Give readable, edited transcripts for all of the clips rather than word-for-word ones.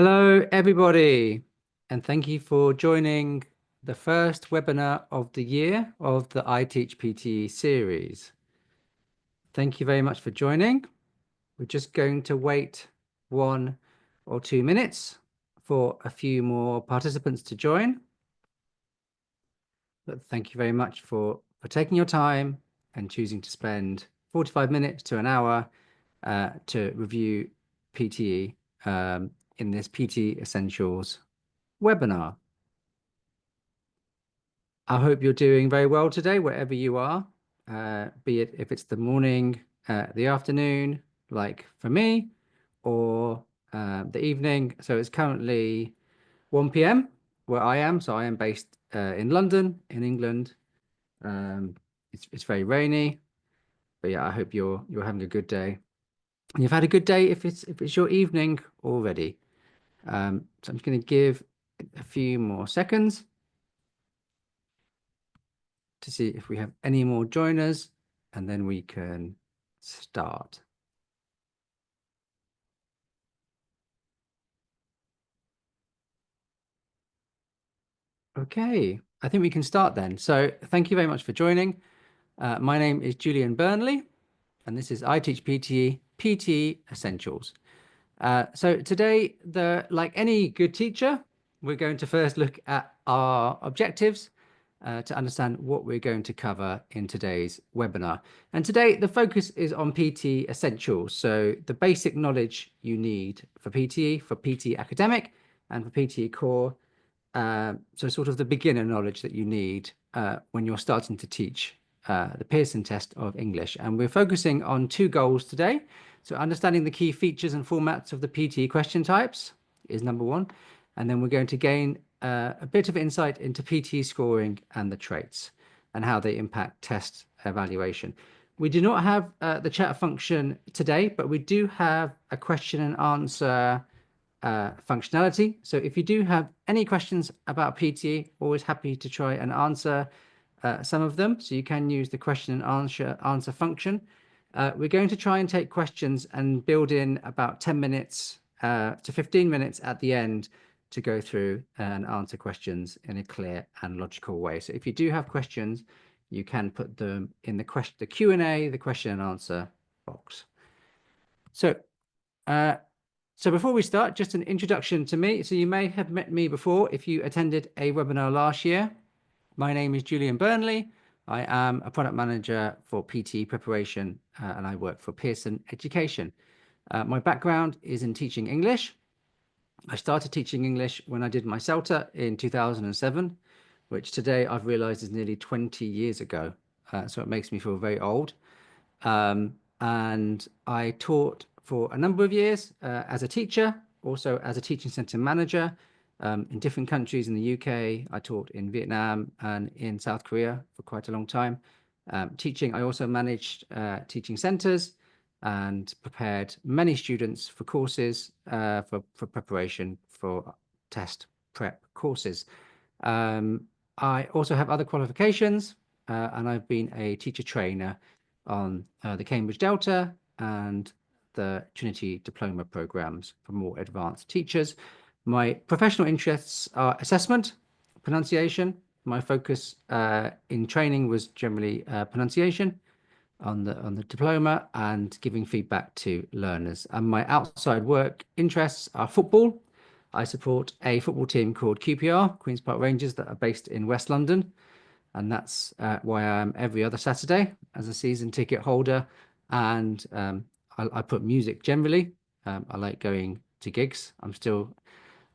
Hello, everybody, and thank you for joining the first webinar of the year of the I Teach PTE series. Thank you very much for joining. We're just going to wait 1 or 2 minutes for a few more participants to join. But thank you very much for taking your time and choosing to spend 45 minutes to an hour to review PTE in this PTE Essentials webinar. I hope you're doing very well today, wherever you are, be it if it's the morning, the afternoon, like for me, or the evening. So it's currently 1 p.m. where I am. So I am based in London, in England. It's very rainy, but yeah, I hope you're having a good day. And you've had a good day if it's your evening already. So I'm just going to give a few more seconds to see if we have any more joiners, and then we can start. Okay, I think we can start then. So thank you very much for joining. My name is Julian Burnley, and this is I Teach PTE, PTE Essentials. So today, like any good teacher, we're going to first look at our objectives to understand what we're going to cover in today's webinar. And today, the focus is on PTE Essentials. So the basic knowledge you need for PTE, for PTE Academic, and for PTE Core. So sort of the beginner knowledge that you need when you're starting to teach the Pearson test of English. And we're focusing on 2 goals today. So understanding the key features and formats of the PTE question types is number 1. And then we're going to gain a bit of insight into PTE scoring and the traits and how they impact test evaluation. We do not have the chat function today, but we do have a question and answer functionality. So if you do have any questions about PTE, always happy to try and answer some of them. So you can use the question and answer function. We're going to try and take questions and build in about 10 minutes to 15 minutes at the end to go through and answer questions in a clear and logical way. So if you do have questions, you can put them in the Q&A, the question and answer box. So before we start, just an introduction to me. So you may have met me before if you attended a webinar last year. My name is Julian Burnley. I am a product manager for PTE preparation and I work for Pearson Education. My background is in teaching English. I started teaching English when I did my CELTA in 2007, which today I've realized is nearly 20 years ago. So it makes me feel very old. And I taught for a number of years as a teacher, also as a teaching center manager in different countries in the UK. I taught in Vietnam and in South Korea for quite a long time. Teaching, I also managed teaching centers and prepared many students for courses for preparation for test prep courses. I also have other qualifications and I've been a teacher trainer on the Cambridge Delta and the Trinity Diploma programs for more advanced teachers. My professional interests are assessment, pronunciation. My focus in training was generally pronunciation on the diploma and giving feedback to learners. And my outside work interests are football. I support a football team called QPR, Queen's Park Rangers, that are based in West London. And that's why I am every other Saturday as a season ticket holder. And I put music generally. I like going to gigs. I'm still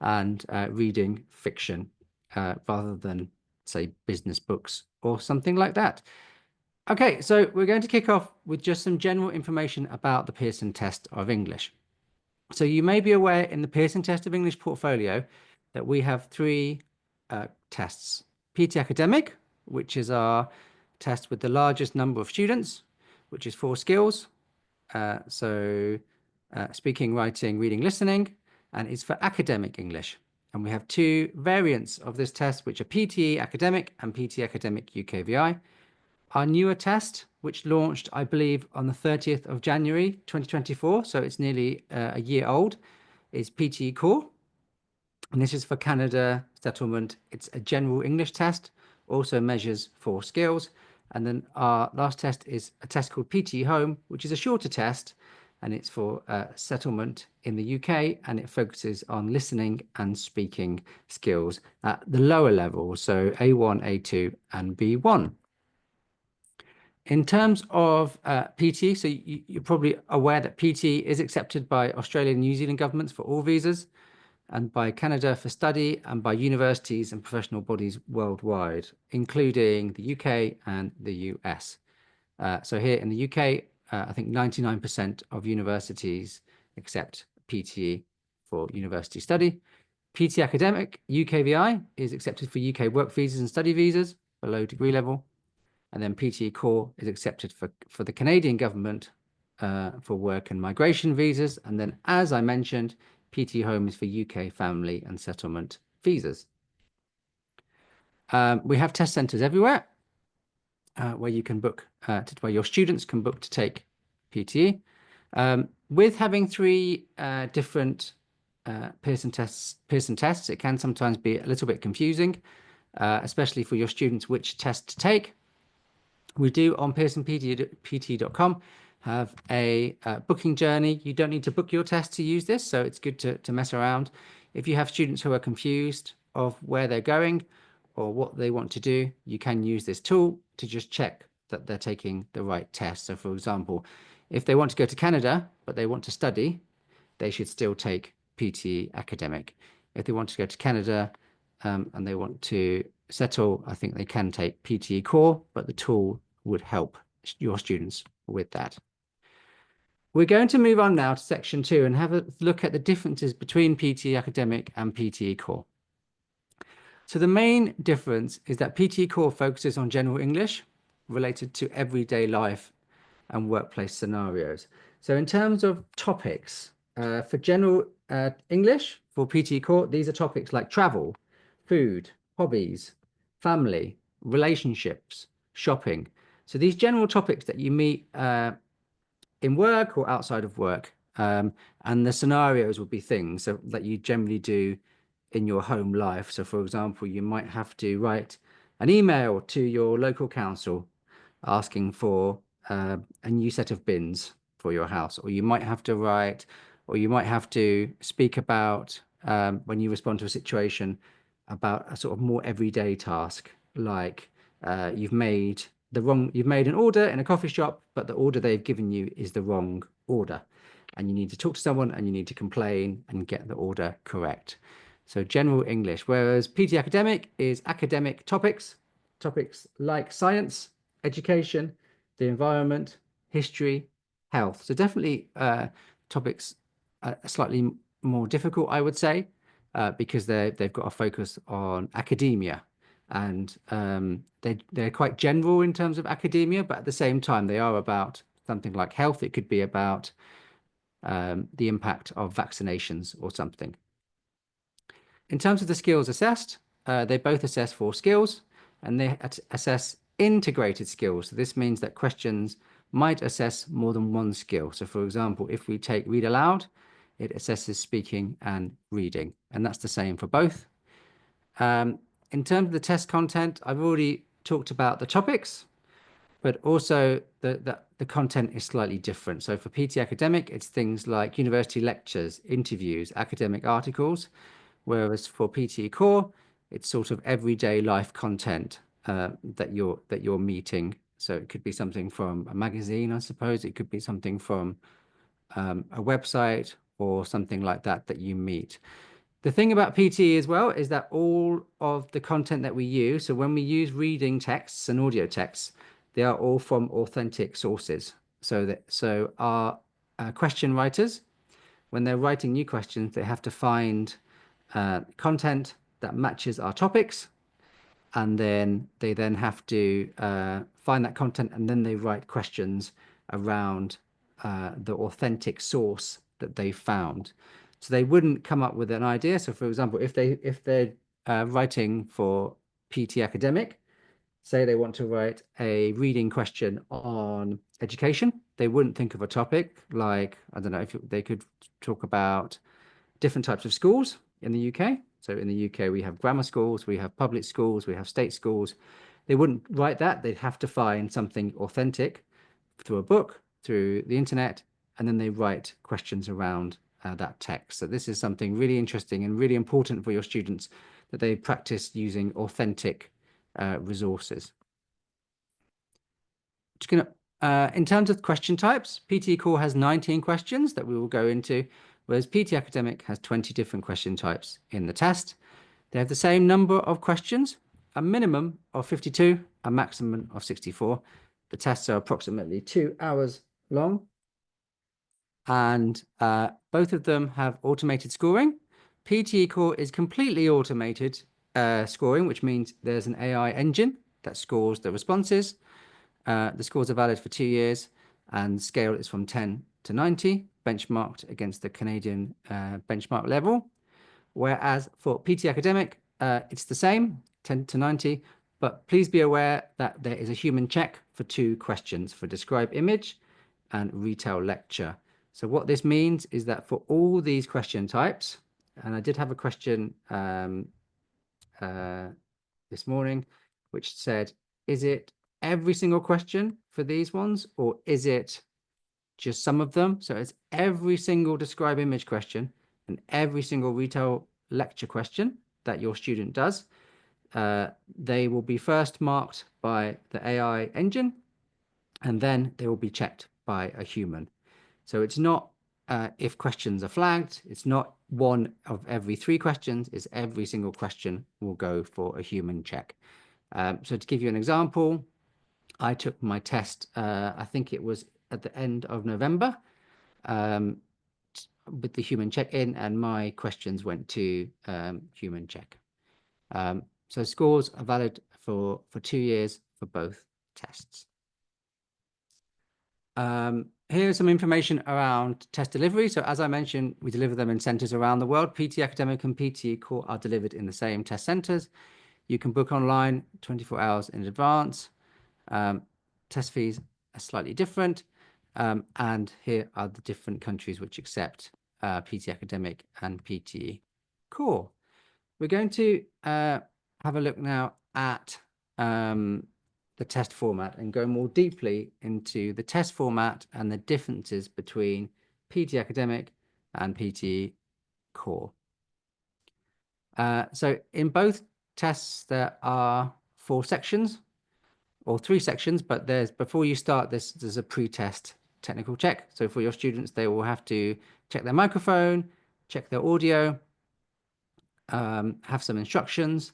and reading fiction rather than, say, business books or something like that. Okay, so we're going to kick off with just some general information about the Pearson Test of English. So you may be aware in the Pearson Test of English portfolio that we have 3 tests. PT Academic, which is our test with the largest number of students, which is 4 skills. Speaking, writing, reading, listening, and it's for academic English. And we have 2 variants of this test, which are PTE Academic and PTE Academic UKVI. Our newer test, which launched, I believe, on the 30th of January 2024, so it's nearly a year old, is PTE Core. And this is for Canada settlement. It's a general English test, also measures 4 skills. And then our last test is a test called PTE Home, which is a shorter test, and it's for settlement in the UK, and it focuses on listening and speaking skills at the lower levels, so A1, A2, and B1. In terms of PTE, so you're probably aware that PTE is accepted by Australian and New Zealand governments for all visas, and by Canada for study, and by universities and professional bodies worldwide, including the UK and the US. So here in the UK, I think 99% of universities accept PTE for university study. PTE Academic, UKVI, is accepted for UK work visas and study visas below degree level. And then PTE Core is accepted for the Canadian government for work and migration visas. And then, as I mentioned, PTE Home is for UK family and settlement visas. We have test centres everywhere where you can book, where your students can book to take PTE. With having 3 different Pearson tests, it can sometimes be a little bit confusing, especially for your students which test to take. We do on pearsonpt.com have a booking journey. You don't need to book your test to use this, so it's good to mess around. If you have students who are confused of where they're going or what they want to do, you can use this tool to just check that they're taking the right test. So, for example, if they want to go to Canada, but they want to study, they should still take PTE Academic. If they want to go to Canada and they want to settle, I think they can take PTE Core, but the tool would help your students with that. We're going to move on now to section 2 and have a look at the differences between PTE Academic and PTE Core. So the main difference is that PTE Core focuses on general English related to everyday life and workplace scenarios. So in terms of topics, for general English, for PTE Core, these are topics like travel, food, hobbies, family, relationships, shopping. So these general topics that you meet in work or outside of work, and the scenarios will be things that you generally do in your home life. So, for example, you might have to write an email to your local council asking for a new set of bins for your house, or you might have to write, or you might have to speak about when you respond to a situation about a sort of more everyday task, like you've made an order in a coffee shop, but the order they've given you is the wrong order, and you need to talk to someone and you need to complain and get the order correct. So general English, whereas PT Academic is academic topics like science, education, the environment, history, health. So definitely topics are slightly more difficult, I would say, because they've got a focus on academia, and they're quite general in terms of academia, but at the same time they are about something like health. It could be about the impact of vaccinations or something. In terms of the skills assessed, they both assess 4 skills, and they assess integrated skills. So this means that questions might assess more than one skill. So for example, if we take read aloud, it assesses speaking and reading, and that's the same for both. In terms of the test content, I've already talked about the topics, but also the content is slightly different. So for PT Academic, it's things like university lectures, interviews, academic articles, whereas for PTE Core, it's sort of everyday life content that you're meeting. So it could be something from a magazine, I suppose. It could be something from a website or something like that you meet. The thing about PTE as well is that all of the content that we use, so when we use reading texts and audio texts, they are all from authentic sources. So our question writers, when they're writing new questions, they have to find content that matches our topics, and then they have to find that content, and then they write questions around the authentic source that they found. So they wouldn't come up with an idea. So for example, if they're writing for PT Academic, say they want to write a reading question on education, they wouldn't think of a topic like, I don't know, if they could talk about different types of schools in the UK. So in the UK, we have grammar schools, we have public schools, we have state schools. They wouldn't write that. They'd have to find something authentic through a book, through the internet, and then they write questions around that text. So this is something really interesting and really important for your students, that they practice using authentic resources. Just gonna, in terms of question types, PTE Core has 19 questions that we will go into, whereas PTE Academic has 20 different question types in the test. They have the same number of questions, a minimum of 52, a maximum of 64. The tests are approximately 2 hours long, and both of them have automated scoring. PTE Core is completely automated scoring, which means there's an AI engine that scores the responses. The scores are valid for 2 years, and scale is from 10 to 90, benchmarked against the Canadian benchmark level. Whereas for PTE Academic, it's the same, 10 to 90, but please be aware that there is a human check for 2 questions, for describe image and retell lecture. So what this means is that for all these question types, and I did have a question this morning, which said, is it every single question for these ones, or is it just some of them? So it's every single describe image question and every single retell lecture question that your student does. They will be first marked by the AI engine, and then they will be checked by a human. So it's not if questions are flagged, it's not one of every 3 questions, it's every single question will go for a human check. So to give you an example, I took my test, I think it was at the end of November, with the human check-in, and my questions went to human check. So scores are valid for 2 years for both tests. Here's some information around test delivery. So as I mentioned, we deliver them in centers around the world. PTE Academic and PTE Core are delivered in the same test centers. You can book online 24 hours in advance. Test fees are slightly different. And here are the different countries which accept PTE Academic and PTE Core. We're going to have a look now at the test format and go more deeply into the test format and the differences between PTE Academic and PTE Core. So in both tests, there are 4 sections or 3 sections, but before you start this, there's a pre-test technical check. So for your students, they will have to check their microphone, check their audio, have some instructions,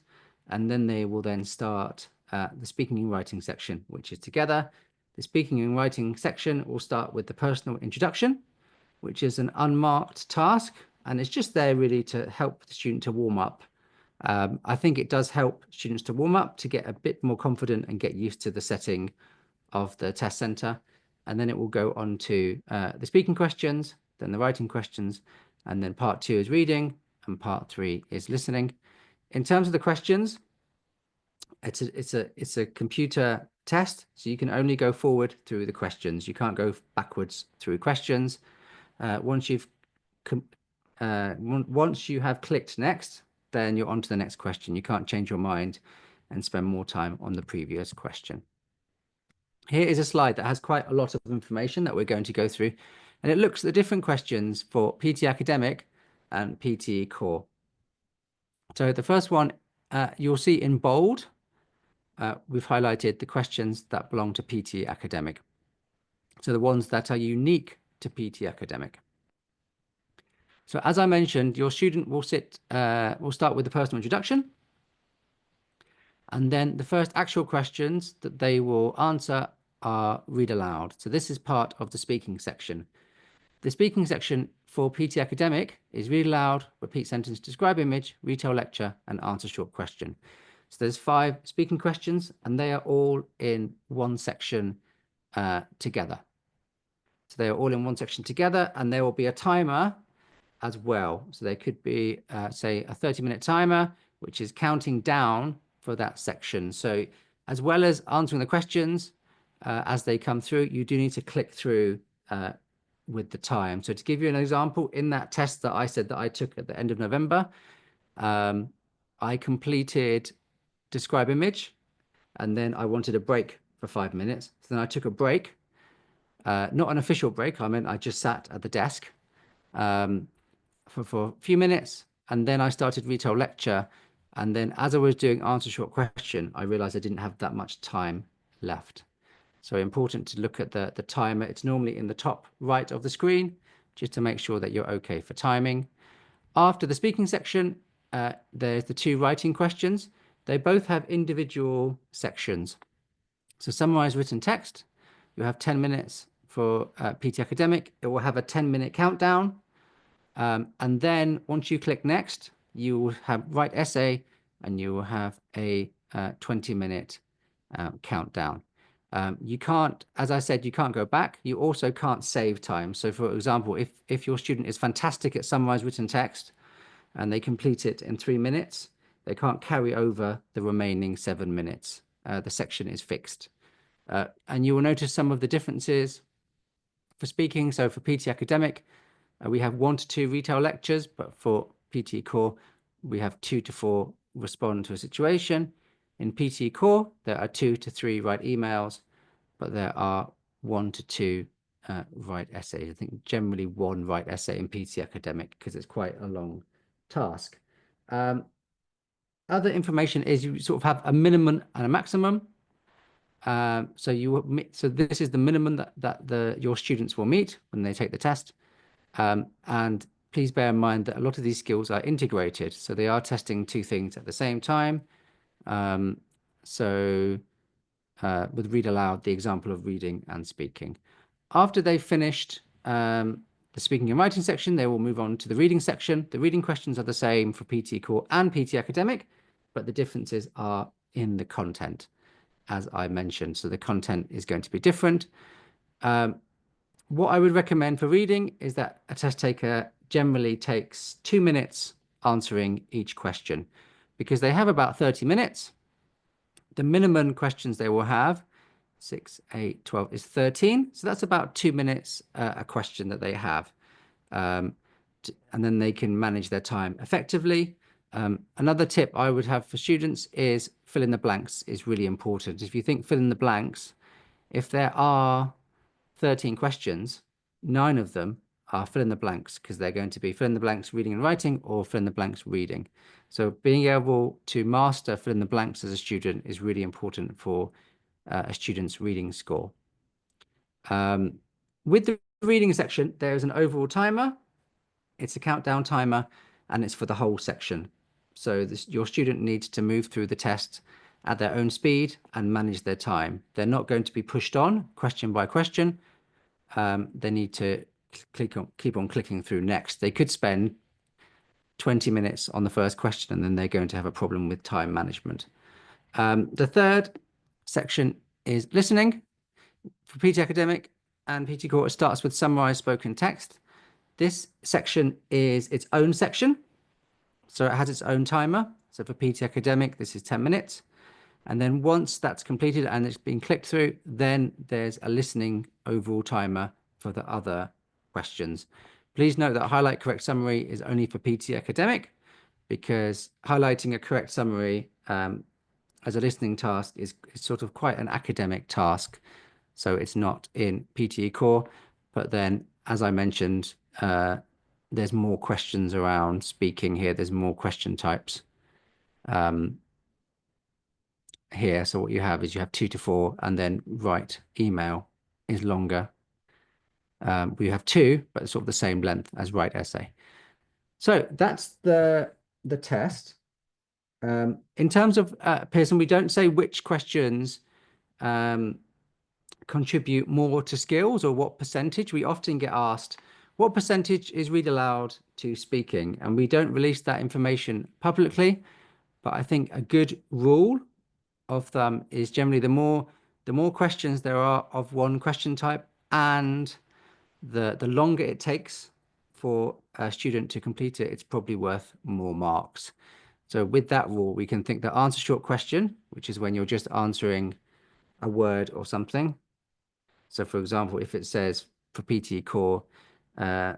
and then they will then start the speaking and writing section, which is together. The speaking and writing section will start with the personal introduction, which is an unmarked task, and it's just there really to help the student to warm up. I think it does help students to warm up, to get a bit more confident and get used to the setting of the test center. And then it will go on to the speaking questions, then the writing questions, and then part 2 is reading, and part 3 is listening. In terms of the questions, it's a computer test, so you can only go forward through the questions. You can't go backwards through questions. Once you have clicked next, then you're on to the next question. You can't change your mind and spend more time on the previous question. Here is a slide that has quite a lot of information that we're going to go through, and it looks at the different questions for PTE Academic and PTE Core. So the first one, you'll see in bold, we've highlighted the questions that belong to PTE Academic. So the ones that are unique to PTE Academic. So as I mentioned, your student will start with the personal introduction, and then the first actual questions that they will answer are read aloud. So this is part of the speaking section. The speaking section for PTE Academic is read aloud, repeat sentence, describe image, retell lecture, and answer short question. So there's 5 speaking questions, and they are all in one section together. So they are all in one section together, and there will be a timer as well. So there could be, say, a 30-minute timer, which is counting down for that section. So as well as answering the questions as they come through, you do need to click through with the time. So to give you an example, in that test that I said that I took at the end of November, I completed describe image, and then I wanted a break for 5 minutes. So then I took a break, not an official break. I meant I just sat at the desk for a few minutes, and then I started retail lecture. And then as I was doing answer short question, I realized I didn't have that much time left. So important to look at the timer. It's normally in the top right of the screen, just to make sure that you're okay for timing. After the speaking section, there's the two writing questions. They both have individual sections. So summarize written text, you have 10 minutes for PT Academic. It will have a 10-minute countdown. And then once you click next, you will have write essay, and you will have a 20-minute countdown. You can't, as I said, you can't go back. You also can't save time. So for example, if your student is fantastic at summarize written text and they complete it in 3 minutes, they can't carry over the remaining 7 minutes. The section is fixed. And you will notice some of the differences for speaking. So for PT Academic, we have 1 to 2 retail lectures, but for PTE Core, we have 2 to 4 respond to a situation. In PTE Core, there are 2 to 3 write emails, but there are 1 to 2 write essays. I think generally 1 write essay in PTE Academic because it's quite a long task. Other information is you sort of have a minimum and a maximum. So this is the minimum that your students will meet when they take the test. And please bear in mind that a lot of these skills are integrated. So they are testing 2 things at the same time. With read aloud, the example of reading and speaking. After they've finished the speaking and writing section, they will move on to the reading section. The reading questions are the same for PTE Core and PTE Academic, but the differences are in the content, as I mentioned. So the content is going to be different. What I would recommend for reading is that a test taker generally takes 2 minutes answering each question, because they have about 30 minutes. The minimum questions they will have, 6, 8, 12, is 13. So that's about 2 minutes a question that they have. And then they can manage their time effectively. Another tip I would have for students is fill in the blanks is really important. If you think fill in the blanks, if there are 13 questions, 9 of them are fill in the blanks, because they're going to be fill in the blanks reading and writing, or fill in the blanks reading. So being able to master fill in the blanks as a student is really important for a student's reading score. With the reading section, there is an overall timer. It's a countdown timer, and it's for the whole section. So your student needs to move through the test at their own speed and manage their time. They're not going to be pushed on question by question. They need to keep on clicking through next. They could spend 20 minutes on the first question, and then they're going to have a problem with time management. The third section is listening. For PT Academic and PT Core, it starts with summarized spoken text. This section is its own section, so it has its own timer. So for PT Academic, this is 10 minutes. And then once that's completed and it's been clicked through, then there's a listening overall timer for the other questions. Please note that highlight correct summary is only for PT Academic, because highlighting a correct summary as a listening task is sort of quite an academic task. So it's not in PTE Core. But then, as I mentioned, there's more questions around speaking here. There's more question types here. So what you have is you have 2 to 4, and then write email is longer. We have 2, but it's sort of the same length as write essay. So that's the test. In terms of Pearson, we don't say which questions contribute more to skills or what percentage. We often get asked, what percentage is read aloud to speaking? And we don't release that information publicly. But I think a good rule of thumb is generally the more questions there are of one question type, and the longer it takes for a student to complete it, it's probably worth more marks. So with that rule, we can think the answer short question, which is when you're just answering a word or something. So for example, if it says for PTE Core,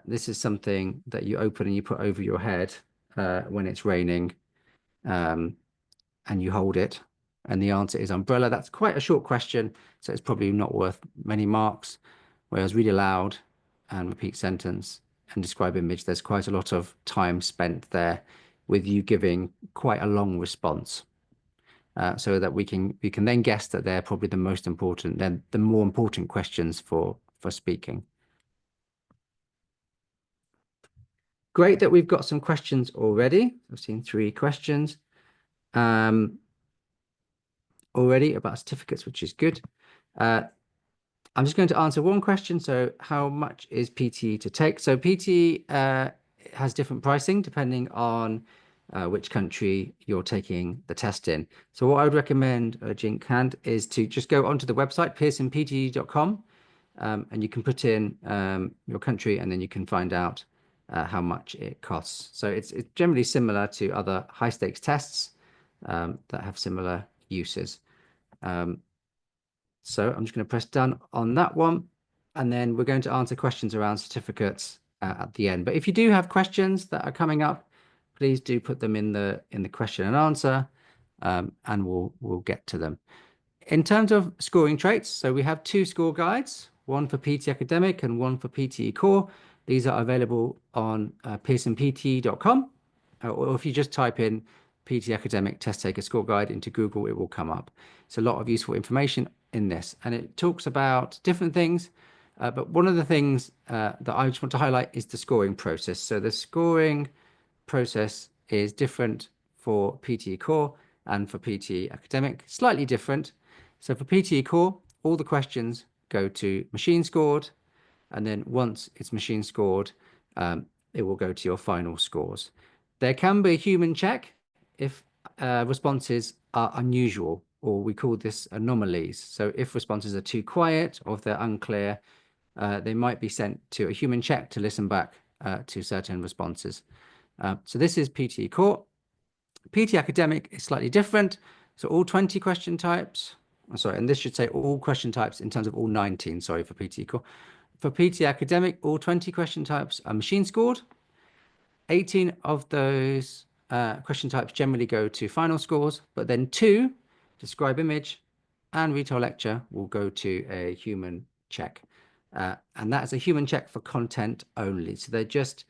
this is something that you open and you put over your head when it's raining. and you hold it, and the answer is umbrella. That's quite a short question, so it's probably not worth many marks. Whereas read aloud and repeat sentence and describe image, there's quite a lot of time spent there with you giving quite a long response. So that we can then guess that they're probably the most important, then the more important questions for speaking. Great that we've got some questions already. I've seen 3 questions already about certificates, which is good. I'm just going to answer one question. So how much is PTE to take? So PTE has different pricing depending on which country you're taking the test in. So what I would recommend, Jink Hand, is to just go onto the website, pearsonpte.com, and you can put in your country, and then you can find out how much it costs. So it's generally similar to other high stakes tests that have similar uses. So I'm just going to press done on that one, and then we're going to answer questions around certificates at the end. But if you do have questions that are coming up, please do put them in the question and answer, and we'll get to them. In terms of scoring traits, so we have 2 score guides, one for PT Academic and one for PTE Core. These are available on pearsonpte.com, or if you just type in PT Academic Test Taker Score Guide into Google, it will come up. It's a lot of useful information in this, and it talks about different things. But one of the things that I just want to highlight is the scoring process. So the scoring process is different for PTE Core and for PTE Academic, slightly different. So for PTE Core, all the questions go to machine scored, and then once it's machine scored, it will go to your final scores. There can be a human check if responses are unusual, or we call this anomalies. So if responses are too quiet or if they're unclear, they might be sent to a human check to listen back to certain responses. So this is PTE Core. PT Academic is slightly different. So all 20 question types, sorry, and this should say all question types in terms of all 19, sorry, for PTE Core. For PT Academic, all 20 question types are machine scored. 18 of those question types generally go to final scores, but then 2, describe image and retail lecture, will go to a human check. And that's a human check for content only. So they're just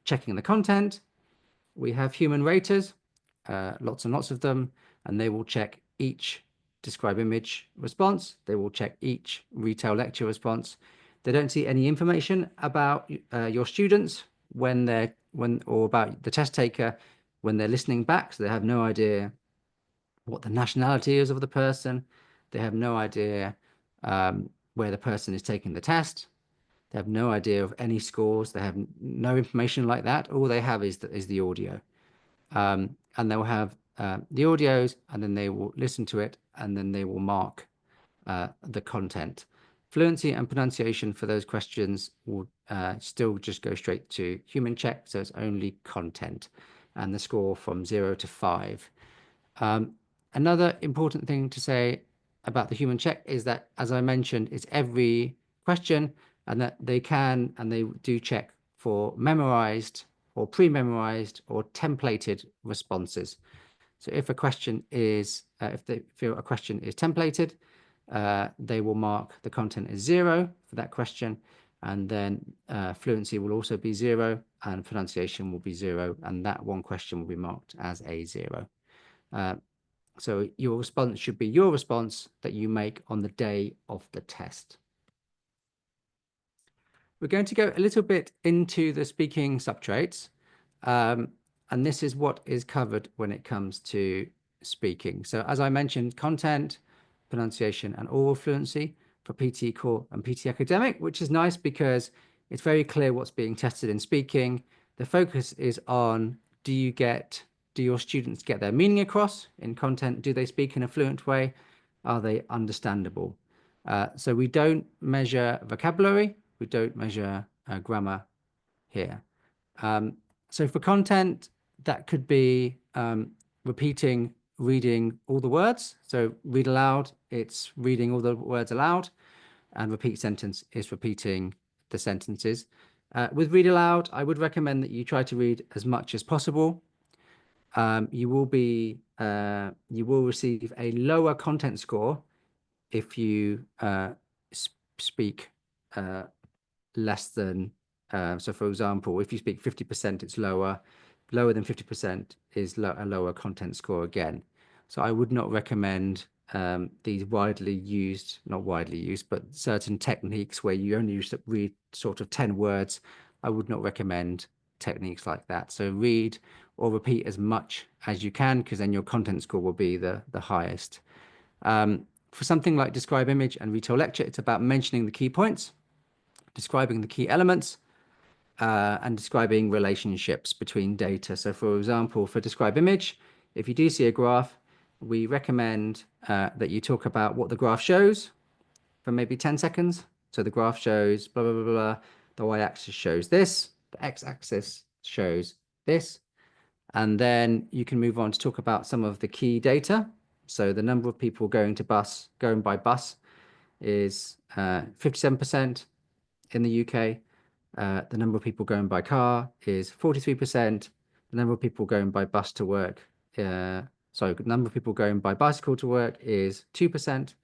checking the content. We have human raters, lots and lots of them, and they will check each describe image response. They will check each retail lecture response. They don't see any information about your students or about the test taker when they're listening back. So they have no idea what the nationality is of the person. They have no idea where the person is taking the test. They have no idea of any scores. They have no information like that. All they have is the audio. And they'll have the audios, and then they will listen to it, and then they will mark the content. Fluency and pronunciation for those questions will still just go straight to human check, so it's only content, and the score from 0 to 5. Another important thing to say about the human check is that, as I mentioned, it's every question, and that they can and they do check for memorized or pre-memorized or templated responses. So if a question is, if they feel a question is templated, they will mark the content as 0 for that question, and then fluency will also be 0, and pronunciation will be 0, and that one question will be marked as a 0. So your response should be your response that you make on the day of the test. We're going to go a little bit into the speaking subtraits, and this is what is covered when it comes to speaking. So as I mentioned, content, pronunciation, and oral fluency for PT Core and PT Academic, which is nice because it's very clear what's being tested in speaking. The focus is on, do your students get their meaning across in content? Do they speak in a fluent way? Are they understandable? So we don't measure vocabulary. We don't measure grammar here. So for content, that could be repeating, reading all the words. So read aloud, it's reading all the words aloud, and repeat sentence is repeating the sentences. With read aloud, I would recommend that you try to read as much as possible. you will receive a lower content score if you speak less than, so for example, if you speak 50%, it's lower. Lower than 50% is a lower content score again. So I would not recommend these widely used, not widely used, but certain techniques where you only read sort of 10 words. I would not recommend techniques like that. So read or repeat as much as you can, because then your content score will be the highest. For something like describe image and retell lecture, it's about mentioning the key points, describing the key elements, and describing relationships between data. So for example, for describe image, if you do see a graph, we recommend that you talk about what the graph shows for maybe 10 seconds. So the graph shows blah, blah, blah, blah. The y-axis shows this. The x-axis shows this. And then you can move on to talk about some of the key data. So the number of people going by bus is 57% in the UK. The number of people going by car is 43%. The number of people going by bus to work, the number of people going by bicycle to work is 2%.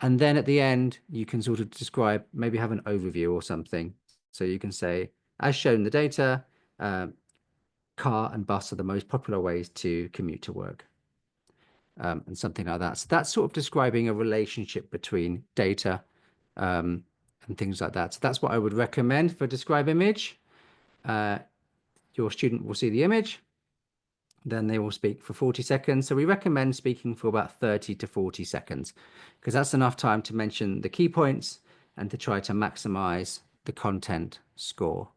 And then at the end, you can sort of describe, maybe have an overview or something. So you can say, as shown in the data, car and bus are the most popular ways to commute to work, and something like that. So that's sort of describing a relationship between data and things like that. So that's what I would recommend for describe image. Your student will see the image, then they will speak for 40 seconds. So we recommend speaking for about 30 to 40 seconds, because that's enough time to mention the key points and to try to maximize the content score.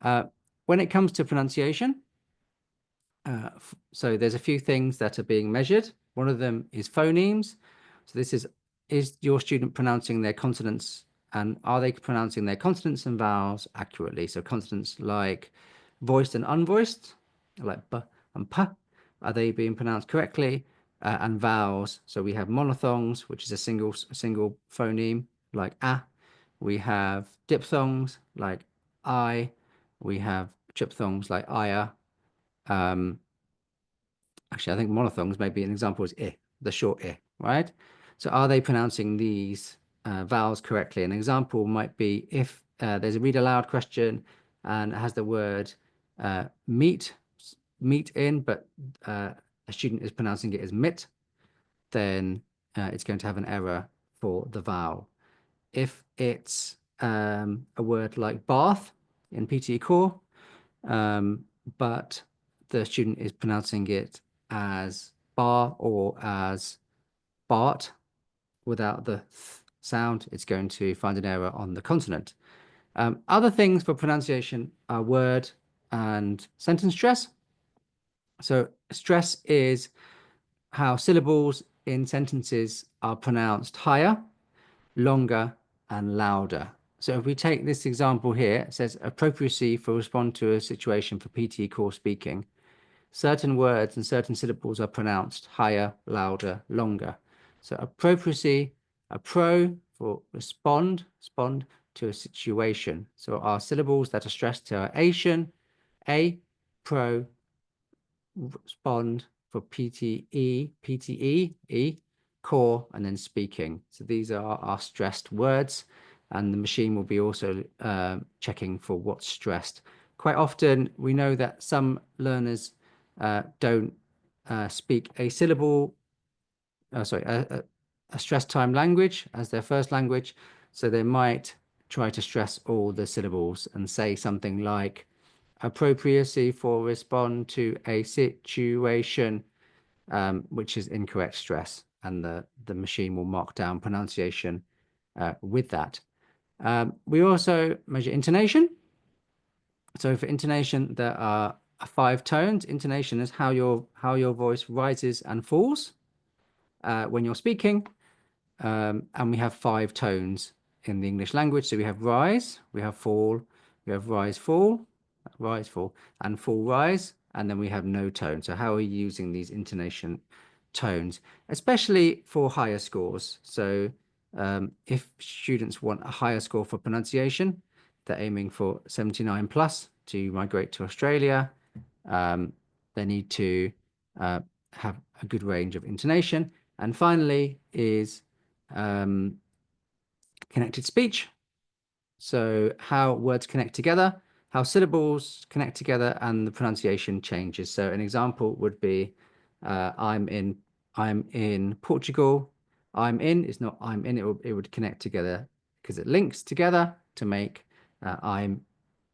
When it comes to pronunciation, so there's a few things that are being measured. One of them is phonemes. So this is your student pronouncing their consonants, and are they pronouncing their consonants and vowels accurately? So consonants like voiced and unvoiced, like b and p, are they being pronounced correctly? And vowels, so we have monophthongs, which is a single phoneme, like a. We have diphthongs, like I. We have triphthongs, like ia. Actually, I think monophthongs may be an example is I, the short I, right? So are they pronouncing these vowels correctly? An example might be if there's a read aloud question and it has the word meat in, but a student is pronouncing it as mit, then it's going to have an error for the vowel. If it's a word like bath in PTE core, but the student is pronouncing it as bar or as Bart without the th sound, it's going to find an error on the consonant. Other things for pronunciation are word and sentence stress. So stress is how syllables in sentences are pronounced higher, longer, and louder. So if we take this example here, it says appropriacy for respond to a situation for PTE core speaking. Certain words and certain syllables are pronounced higher, louder, longer. So appropriacy, appro for respond to a situation. So our syllables that are stressed are ation, a, pro, respond for PTE, e, core, and then speaking. So these are our stressed words, and the machine will be also checking for what's stressed. Quite often, we know that some learners don't speak a syllable, a stress time language as their first language. So they might try to stress all the syllables and say something like appropriacy for respond to a situation, which is incorrect stress, and the machine will mark down pronunciation with that. We also measure intonation. So for intonation, there are 5 tones. Intonation is how your voice rises and falls when you're speaking. And we have 5 tones in the English language. So we have rise, we have fall, we have rise, fall, and fall, rise, and then we have no tone. So how are you using these intonation tones, especially for higher scores? So if students want a higher score for pronunciation, they're aiming for 79 plus to migrate to Australia. they need to have a good range of intonation. And finally is connected speech. So how words connect together, how syllables connect together, and the pronunciation changes. So an example would be I'm in Portugal. I'm in is not I'm in. It would connect together because it links together to make I'm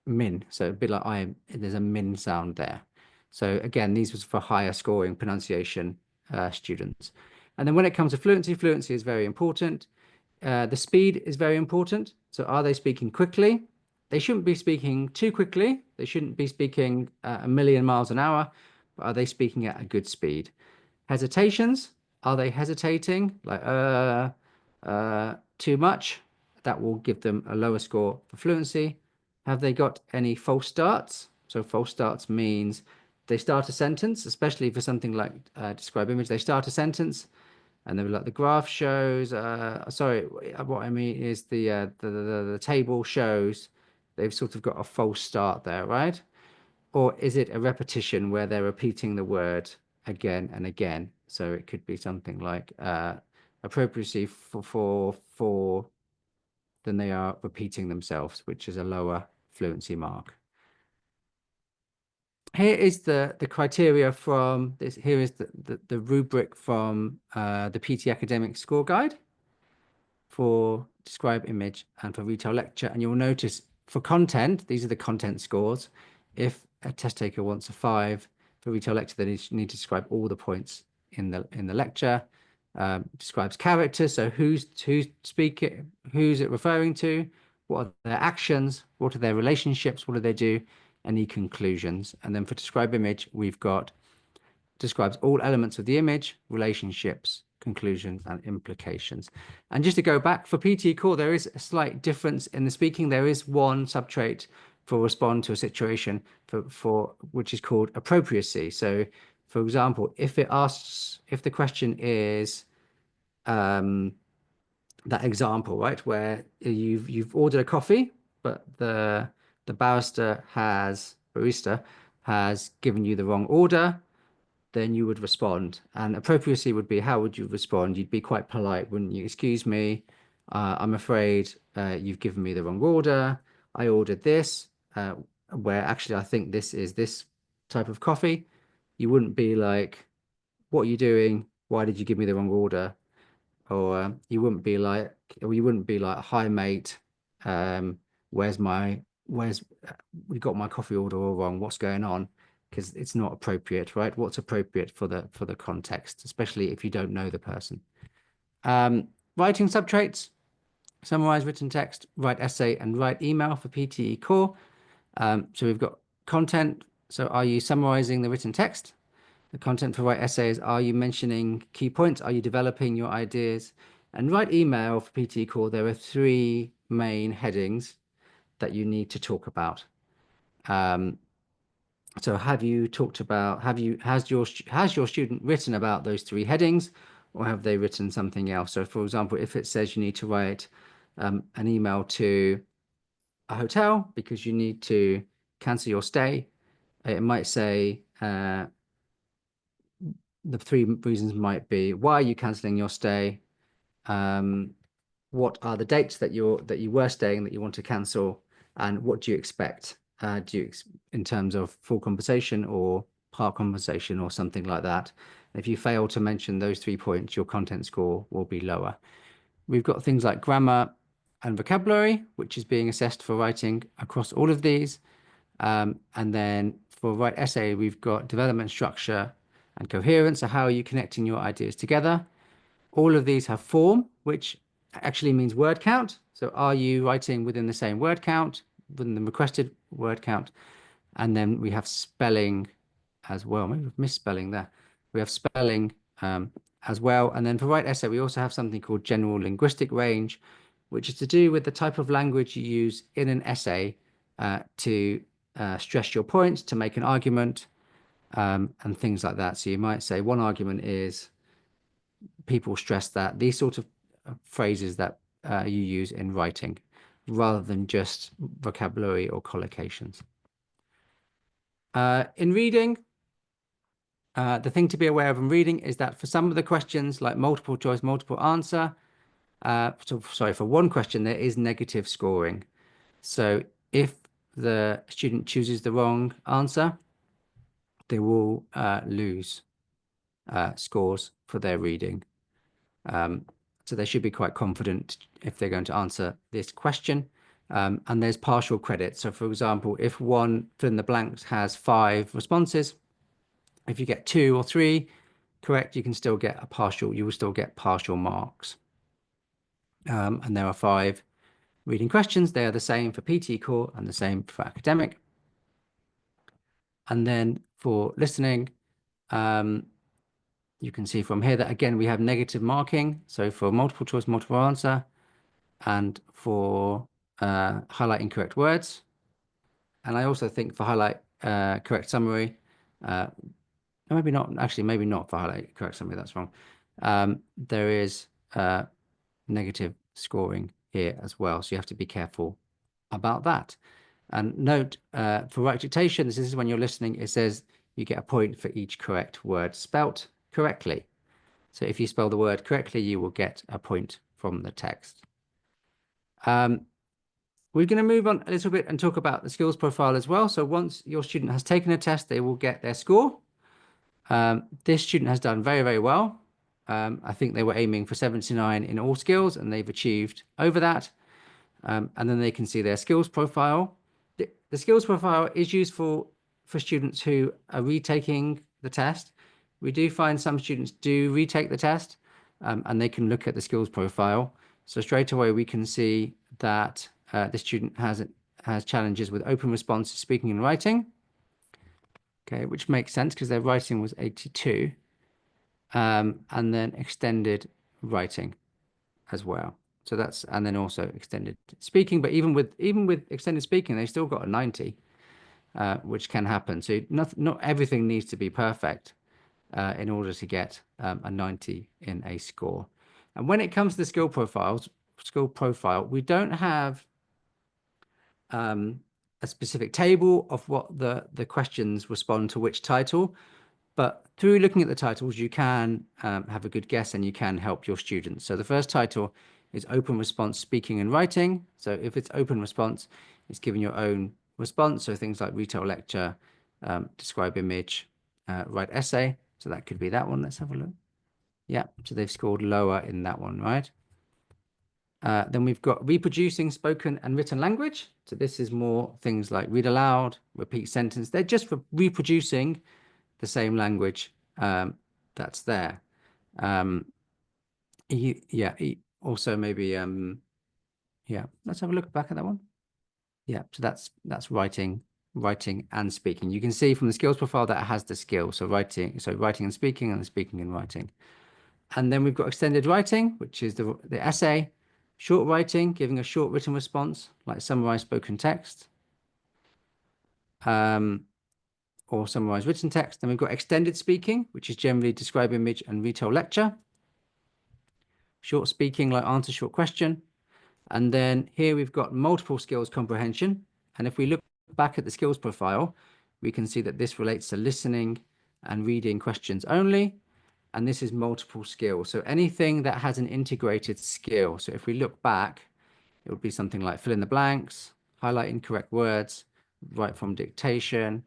min. So a bit like there's a min sound there. So again, these was for higher scoring pronunciation students. And then when it comes to fluency, fluency is very important. The speed is very important. So are they speaking quickly? They shouldn't be speaking too quickly. They shouldn't be speaking a million miles an hour, but are they speaking at a good speed? Hesitations, are they hesitating like too much? That will give them a lower score for fluency. Have they got any false starts? So false starts means they start a sentence, especially for something like describe image. They start a sentence and they were like the graph shows. Sorry, what I mean is the table shows. They've sort of got a false start there, right? Or is it a repetition where they're repeating the word again and again? So it could be something like appropriacy for then they are repeating themselves, which is a lower fluency mark. Here is the criteria from this. Here is the rubric from the PT Academic Score Guide for describe image and for retail lecture. And you'll notice for content, these are the content scores. If a test taker wants a 5 for retail lecture, they need to describe all the points in the lecture. Describes characters, so who's speaking, who's it referring to, what are their actions, what are their relationships, what do they do, any conclusions. And then for describe image, we've got describes all elements of the image, relationships, conclusions, and implications. And just to go back for PTE core, there is a slight difference in the speaking. There is one subtrait for respond to a situation for which is called appropriacy. So, for example, if the question is that example, right, where you've ordered a coffee, but the barista has given you the wrong order, then you would respond. And appropriacy would be, how would you respond? You'd be quite polite, wouldn't you? Excuse me, I'm afraid you've given me the wrong order. I ordered this, where actually I think this is this type of coffee. You wouldn't be like, what are you doing? Why did you give me the wrong order? Or you wouldn't be like, hi mate, where's we got my coffee order all wrong. What's going on? Because it's not appropriate, right? What's appropriate for the context, especially if you don't know the person. Writing subtraits, summarize written text, write essay, and write email for PTE core. So we've got content. So are you summarizing the written text? The content for write essays, are you mentioning key points? Are you developing your ideas? And write email for PTE core, there are 3 main headings that you need to talk about. So has your student written about those 3 headings, or have they written something else? So for example, if it says you need to write an email to a hotel because you need to cancel your stay, it might say the 3 reasons might be, why are you cancelling your stay? What are the dates that you were staying that you want to cancel? And what do you expect? In terms of full compensation or part compensation or something like that? If you fail to mention those 3 points, your content score will be lower. We've got things like grammar and vocabulary, which is being assessed for writing across all of these. And then for write essay, we've got development structure and coherence. So how are you connecting your ideas together? All of these have form, which actually means word count. So are you writing within the same word count, within the requested word count? And then we have spelling as well. Maybe we've misspelling there. We have spelling as well. And then for write essay, we also have something called general linguistic range, which is to do with the type of language you use in an essay to stress your points, to make an argument, and things like that. So you might say one argument is people stress that these sort of phrases that you use in writing rather than just vocabulary or collocations. In reading, The thing to be aware of in reading is that for some of the questions, like multiple choice, multiple answer, for one question, there is negative scoring. So if the student chooses the wrong answer, they will lose scores for their reading. So they should be quite confident if they're going to answer this question. And there's partial credit. So for example, if one fill in the blanks has 5 responses, if you get 2 or 3 correct, you can still get a partial, you will still get partial marks. And there are 5 reading questions. They are the same for PTE core and the same for academic. And then for listening, you can see from here that again, we have negative marking. So for multiple choice, multiple answer, and for highlight incorrect words. And I also think for highlight correct summary, maybe not, actually, maybe not for highlight correct summary, that's wrong. There is negative scoring here as well. So you have to be careful about that. And note for right dictation, this is when you're listening, it says you get a point for each correct word spelt correctly. So if you spell the word correctly, you will get a point from the text. We're going to move on a little bit and talk about the skills profile as well. So once your student has taken a test, they will get their score. This student has done very, very well. I think they were aiming for 79 in all skills, and they've achieved over that. And then they can see their skills profile. The skills profile is useful for students who are retaking the test. We do find some students do retake the test, and they can look at the skills profile. So straight away, we can see that the student has challenges with open response to speaking and writing. Okay, which makes sense because their writing was 82. And then extended writing as well. So that's, and then also extended speaking. But even with extended speaking, they still got a 90, which can happen. So not everything needs to be perfect in order to get a 90 in a score. And when it comes to the skill profile, we don't have a specific table of what the questions respond to which title. But through looking at the titles, you can have a good guess and you can help your students. So the first title is open response speaking and writing. So if it's open response, it's giving your own response. So things like retail lecture, describe image, write essay. So that could be that one. Let's have a look. Yeah, so they've scored lower in that one, right? Then we've got reproducing spoken and written language. So this is more things like read aloud, repeat sentence. They're just for reproducing the same language that's there. Also maybe yeah, let's have a look back at that one. Yeah, so that's writing and speaking. You can see from the skills profile that it has the skill. So writing and speaking, and speaking and writing. And then we've got extended writing, which is the essay. Short writing, giving a short written response, like summarize spoken text. Or summarize written text. Then we've got extended speaking, which is generally describe image and retail lecture. Short speaking, like answer short question. And then here we've got multiple skills comprehension. And if we look back at the skills profile, we can see that this relates to listening and reading questions only. And this is multiple skills. So anything that has an integrated skill. So if we look back, it would be something like fill in the blanks, highlight incorrect words, write from dictation,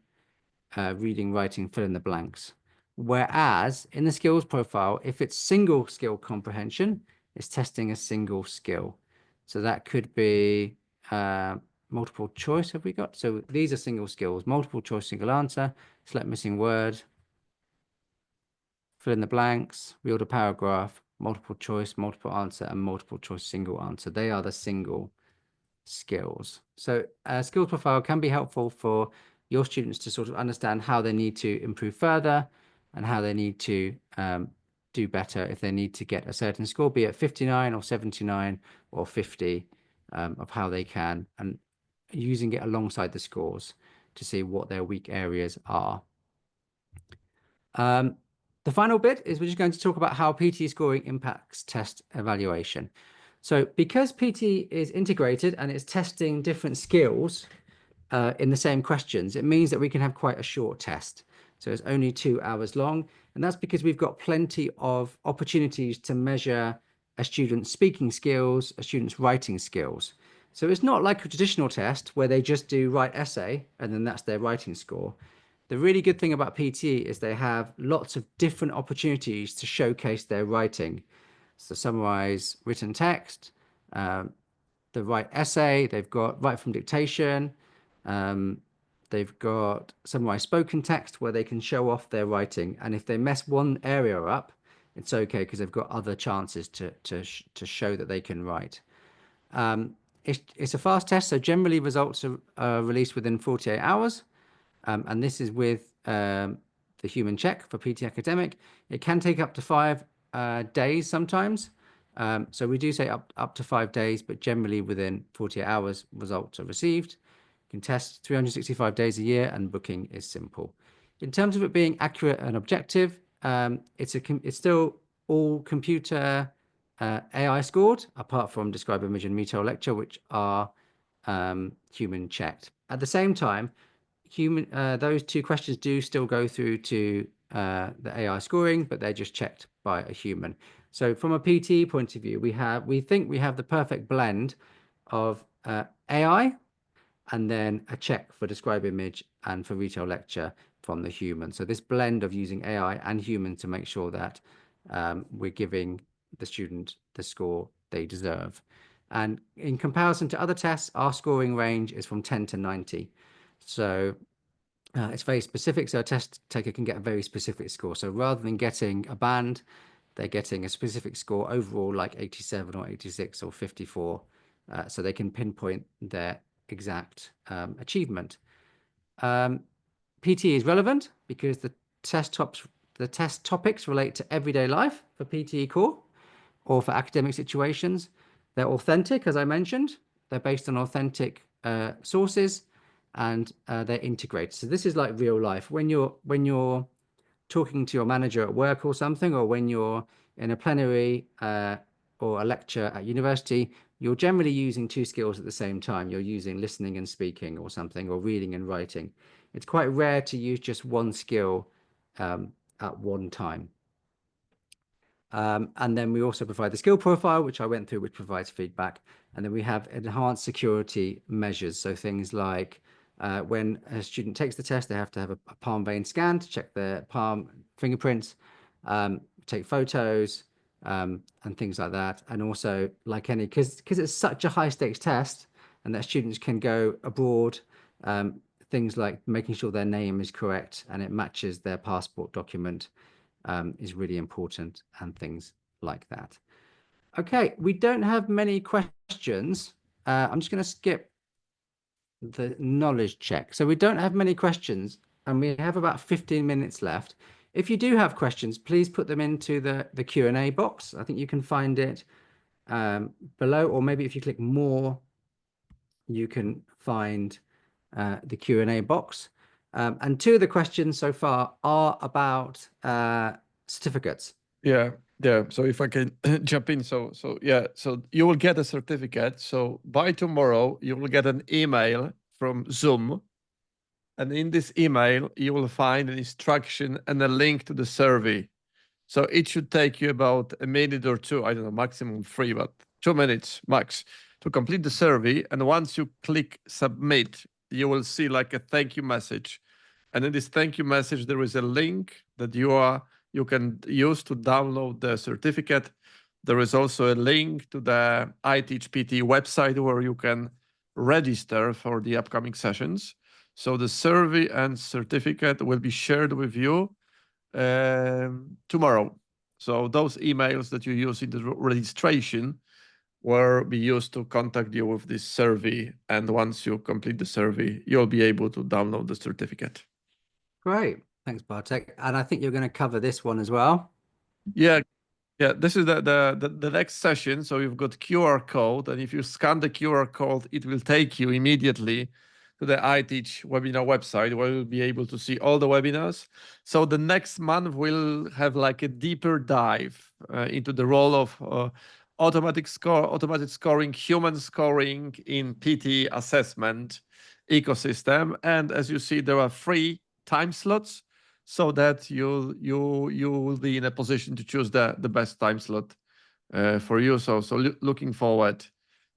reading, writing, fill in the blanks. Whereas in the skills profile, if it's single skill comprehension, it's testing a single skill. So that could be multiple choice have we got? So these are single skills, multiple choice, single answer, select missing word, fill in the blanks, read a paragraph, multiple choice, multiple answer, and multiple choice, single answer. They are the single skills. So a skills profile can be helpful for your students to sort of understand how they need to improve further and how they need to do better if they need to get a certain score, be it 59 or 79 or 50, of how they can, and using it alongside the scores to see what their weak areas are. The final bit is we're just going to talk about how PTE scoring impacts test evaluation. So because PTE is integrated and it's testing different skills in the same questions, it means that we can have quite a short test. So it's only 2 hours long. And that's because we've got plenty of opportunities to measure a student's speaking skills, a student's writing skills. So it's not like a traditional test where they just do write essay and then that's their writing score. The really good thing about PTE is they have lots of different opportunities to showcase their writing. So summarize written text, um, the write essay, they've got write from dictation, um, they've got summarize spoken text where they can show off their writing. And if they mess one area up, it's okay because they've got other chances to show that they can write. It's a fast test, so generally results are released within 48 hours. And this is with the human check for PT Academic. It can take up to 5 days sometimes. So we do say up to 5 days, but generally within 48 hours, results are received. You can test 365 days a year, and booking is simple. In terms of it being accurate and objective, it's still all computer AI scored, apart from describe, image, and retail lecture, which are human checked. At the same time, those two questions do still go through to the AI scoring, but they're just checked by a human. So from a PTE point of view, we think we have the perfect blend of AI and then a check for describe image and for retail lecture from the human. So this blend of using AI and human to make sure that we're giving the student the score they deserve. And in comparison to other tests, our scoring range is from 10 to 90. So it's very specific. So a test taker can get a very specific score. So rather than getting a band, they're getting a specific score overall, like 87 or 86 or 54. So they can pinpoint their exact achievement. PTE is relevant because the test topics relate to everyday life for PTE core or for academic situations. They're authentic, as I mentioned. They're based on authentic sources, and they're integrated. So this is like real life. When you're talking to your manager at work or something, or when you're in a plenary or a lecture at university, you're generally using two skills at the same time. You're using listening and speaking or something, or reading and writing. It's quite rare to use just one skill at one time. And then we also provide the skill profile, which I went through, which provides feedback. And then we have enhanced security measures. So things like when a student takes the test, they have to have a palm vein scan to check their palm fingerprints, take photos, and things like that. And also, like any, because it's such a high stakes test and that students can go abroad, things like making sure their name is correct and it matches their passport document is really important, and things like that. Okay, we don't have many questions. I'm just going to skip the knowledge check. So we don't have many questions, and we have about 15 minutes left. If you do have questions, please put them into the Q&A box. I think you can find it below, or maybe if you click more, you can find the Q&A box. And two of the questions so far are about certificates. Yeah. So if I can jump in, so you will get a certificate. So by tomorrow, you will get an email from Zoom, and in this email, you will find an instruction and a link to the survey. So it should take you about a minute or two. I don't know, maximum 3, but 2 minutes max to complete the survey. And once you click submit, you will see like a thank you message. And in this thank you message, there is a link that you can use to download the certificate. There is also a link to the Teach PTE website where you can register for the upcoming sessions. So the survey and certificate will be shared with you tomorrow. So those emails that you use in the registration will be used to contact you with this survey. And once you complete the survey, you'll be able to download the certificate. Great. Thanks, Bartek. And I think you're going to cover this one as well. Yeah, this is the next session. So you've got QR code, and if you scan the QR code, it will take you immediately to the iTeach webinar website where you'll be able to see all the webinars. So the next month we'll have like a deeper dive into the role of automatic scoring, human scoring in PTE assessment ecosystem. And as you see, there are 3 time slots. so that you will be in a position to choose the best time slot for you. So looking forward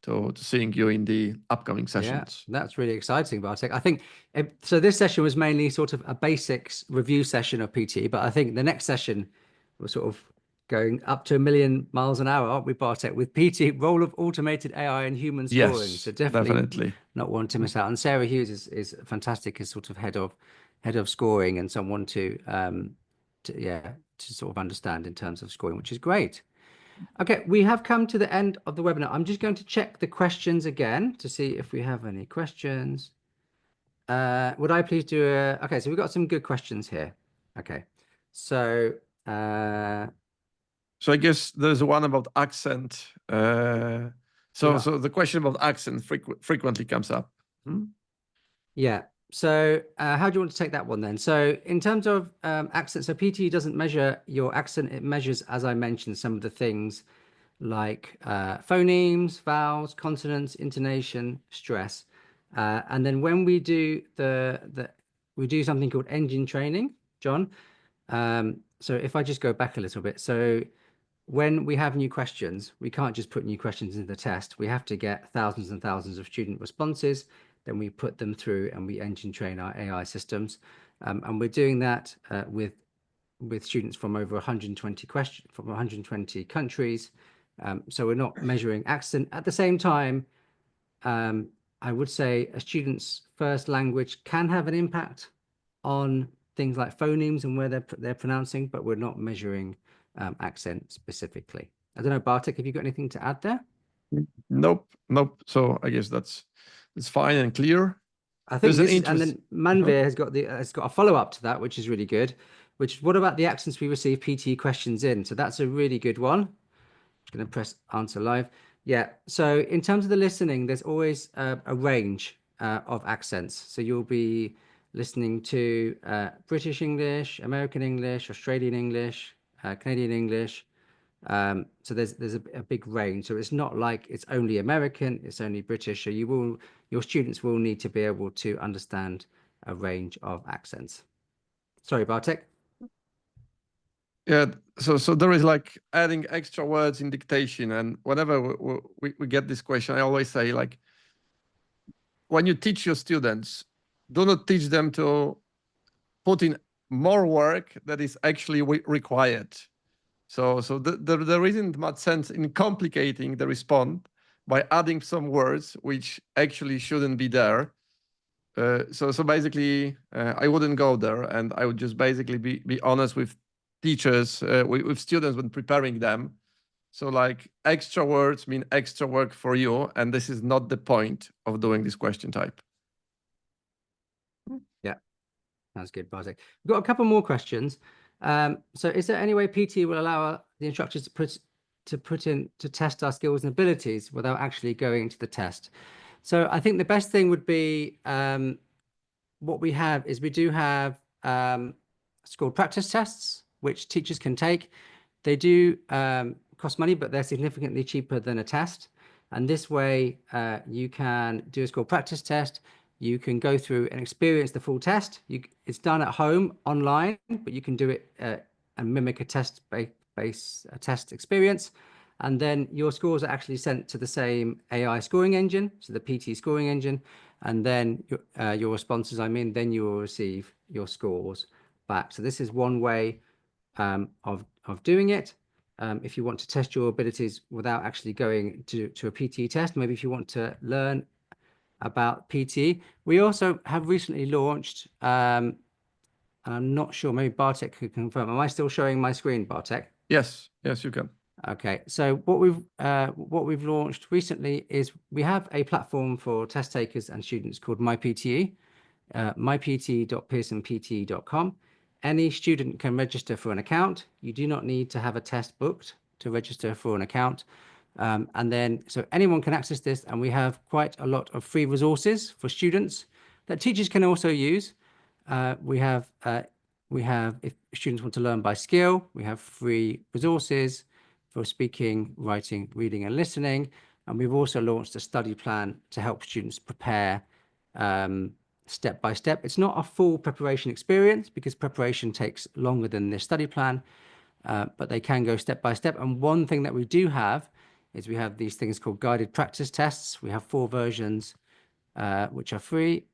to seeing you in the upcoming sessions. Yeah, that's really exciting, Bartek. I think so. This session was mainly sort of a basics review session of PTE, but I think the next session we're sort of going up to 1,000,000 miles an hour, aren't we, Bartek? With PTE, role of automated AI and human scoring. Yes, So definitely definitely. not one to miss out. And Sarah Hughes is fantastic as sort of head of scoring and someone to sort of understand in terms of scoring, which is great. Okay, we have come to the end of the webinar. I'm just going to check the questions again to see if we have any questions. Would I please do okay, so we've got some good questions here. Okay, so So I guess there's one about accent. So the question about accent frequently comes up. Yeah. So how do you want to take that one then? So in terms of accent, so PTE doesn't measure your accent. It measures, as I mentioned, some of the things like phonemes, vowels, consonants, intonation, stress. And then when we do we do something called engine training, John. So if I just go back a little bit, so when we have new questions, we can't just put new questions into the test. We have to get thousands and thousands of student responses. Then we put them through and we engine train our AI systems. And we're doing that with students from over 120 questions from 120 countries. So we're not measuring accent. At the same time, I would say a student's first language can have an impact on things like phonemes and where they're pronouncing, but we're not measuring accent specifically. I don't know, Bartek, have you got anything to add there? Nope. So I guess that's fine and clear. I think this is, and then Manveer has got a follow-up to that, which is really good. Which, what about the accents we receive PTE questions in? So that's a really good one. I'm going to press answer live. Yeah. So in terms of the listening, there's always a range of accents. So you'll be listening to British English, American English, Australian English, Canadian English. So there's a big range. So it's not like it's only American, it's only British. So your students will need to be able to understand a range of accents. Sorry, Bartek. Yeah, so there is like adding extra words in dictation, and whenever we get this question, I always say, like, when you teach your students, do not teach them to put in more work that is actually required. So there isn't much sense in complicating the response by adding some words which actually shouldn't be there. So basically, I wouldn't go there, and I would just basically be honest with teachers, with students when preparing them. So like extra words mean extra work for you, and this is not the point of doing this question type. Yeah, that's good, Bartek. We've got a couple more questions. So is there any way PTE will allow the instructors to test our skills and abilities without actually going to the test? So I think the best thing would be what we have is we do have school practice tests, which teachers can take. They do cost money, but they're significantly cheaper than a test. And this way, you can do a school practice test. You can go through and experience the full test. It's done at home online, but you can do it and mimic a test experience. And then your scores are actually sent to the same AI scoring engine, so the PT scoring engine. And then your responses, then you will receive your scores back. So this is one way of doing it. If you want to test your abilities without actually going to a PTE test, maybe if you want to learn about PTE. We also have recently launched, and I'm not sure, maybe Bartek could confirm. Am I still showing my screen, Bartek? Yes, you can. Okay, so what we've launched recently is we have a platform for test takers and students called MyPTE, mypt.pearsonpte.com. Any student can register for an account. You do not need to have a test booked to register for an account. And then, so anyone can access this, and we have quite a lot of free resources for students that teachers can also use. We have, if students want to learn by skill, we have free resources for speaking, writing, reading, and listening. And we've also launched a study plan to help students prepare step by step. It's not a full preparation experience because preparation takes longer than this study plan, but they can go step by step. And one thing that we do have is we have these things called guided practice tests. We have 4 versions, which are free.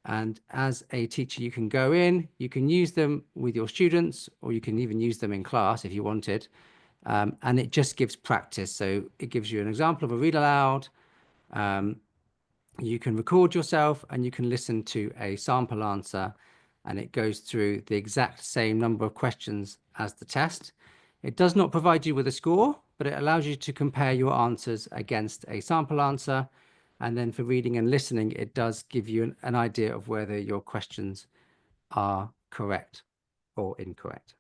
And as a teacher, you can go in, you can use them with your students, or you can even use them in class if you wanted. And it just gives practice. So it gives you an example of a read aloud. You can record yourself and you can listen to a sample answer, and it goes through the exact same number of questions as the test. It does not provide you with a score, but it allows you to compare your answers against a sample answer. And then for reading and listening, it does give you an idea of whether your questions are correct or incorrect.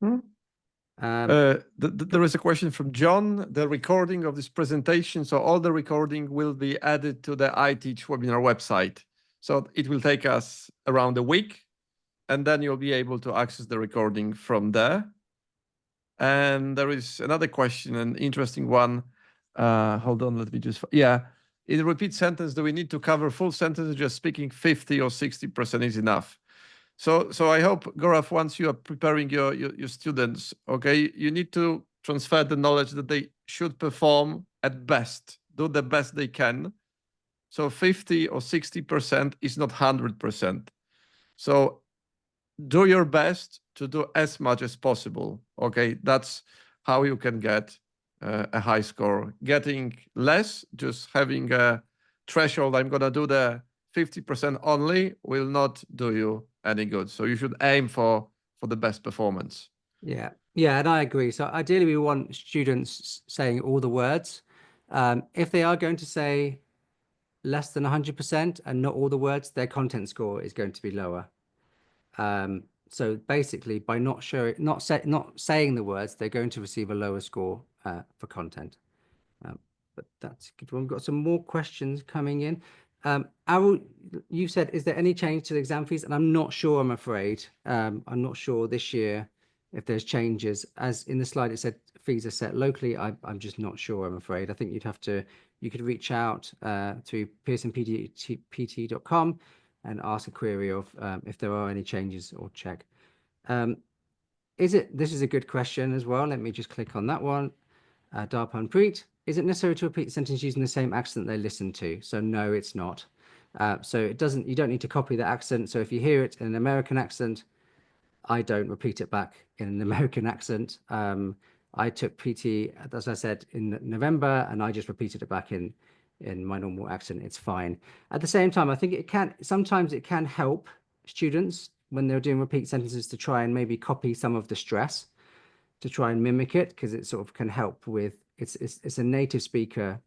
There is a question from John. The recording of this presentation, so all the recording will be added to the iTeach webinar website. So it will take us around a week, and then you'll be able to access the recording from there. And there is another question, an interesting one. Hold on, let me just, yeah. In a repeat sentence, do we need to cover full sentences? Just speaking 50 or 60% is enough. So I hope, Gaurav, once you are preparing your students, okay, you need to transfer the knowledge that they should perform at best, do the best they can. So 50 or 60% is not 100%. So do your best to do as much as possible, okay? That's how you can get a high score. Getting less, just having a threshold, I'm gonna do the 50% only, will not do you any good. So you should aim for the best performance. Yeah, and I agree. So ideally, we want students saying all the words. If they are going to say less than 100% and not all the words, their content score is going to be lower. So basically, by not saying the words, they're going to receive a lower score for content. But that's a good one. We've got some more questions coming in. Arul, you said, is there any change to the exam fees? And I'm not sure, I'm afraid. I'm not sure this year if there's changes. As in the slide, it said fees are set locally. I'm just not sure, I'm afraid. I think you could reach out to pearsonpte.com and ask a query of if there are any changes, or check. This is a good question as well. Let me just click on that one. Darpanpreet, is it necessary to repeat the sentence using the same accent they listen to? So no, it's not. So you don't need to copy the accent. So if you hear it in an American accent, I don't repeat it back in an American accent. I took PT, as I said, in November, and I just repeated it back in my normal accent. It's fine. At the same time, I think sometimes it can help students when they're doing repeat sentences to try and maybe copy some of the stress, to try and mimic it, because it sort of can help with, it's a native speaker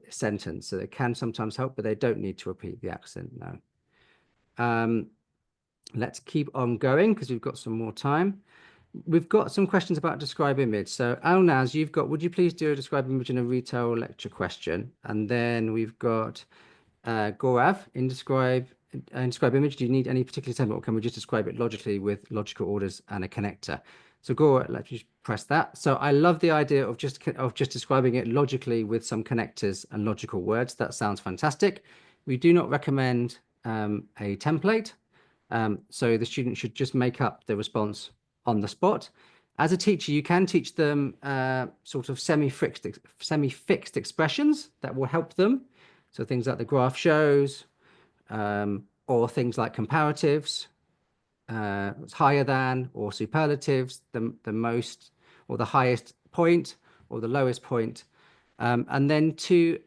sentence, so it can sometimes help, but they don't need to repeat the accent, no. Let's keep on going because we've got some more time. We've got some questions about describe image. So Alnaz, would you please do a describe image in a retail lecture question? And then we've got Gaurav, in describe image, do you need any particular template, or can we just describe it logically with logical orders and a connector? So Gaurav, let's just press that. So I love the idea of just describing it logically with some connectors and logical words. That sounds fantastic. We do not recommend a template. So the student should just make up the response on the spot. As a teacher, you can teach them sort of semi-fixed expressions that will help them. So things like the graph shows, or things like comparatives, higher than, or superlatives, the most or the highest point or the lowest point. And then to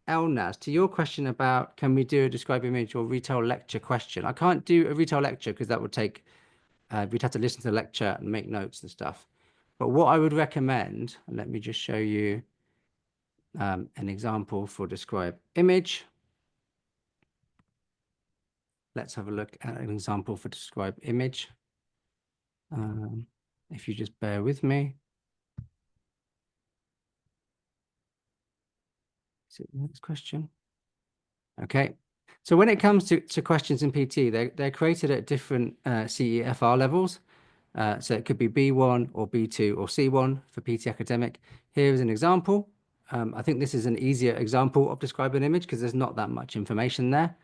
Elnaz, to your question about can we do a describe image or retail lecture question, I can't do a retail lecture because that would take, we'd have to listen to the lecture and make notes and stuff. But what I would recommend, and let me just show you an example for describe image. Let's have a look at an example for describe image. If you just bear with me. Is it the next question? Okay. So when it comes to questions in PTE, they're created at different CEFR levels. So it could be B1 or B2 or C1 for PT Academic. Here is an example. I think this is an easier example of describing an image because there's not that much information there.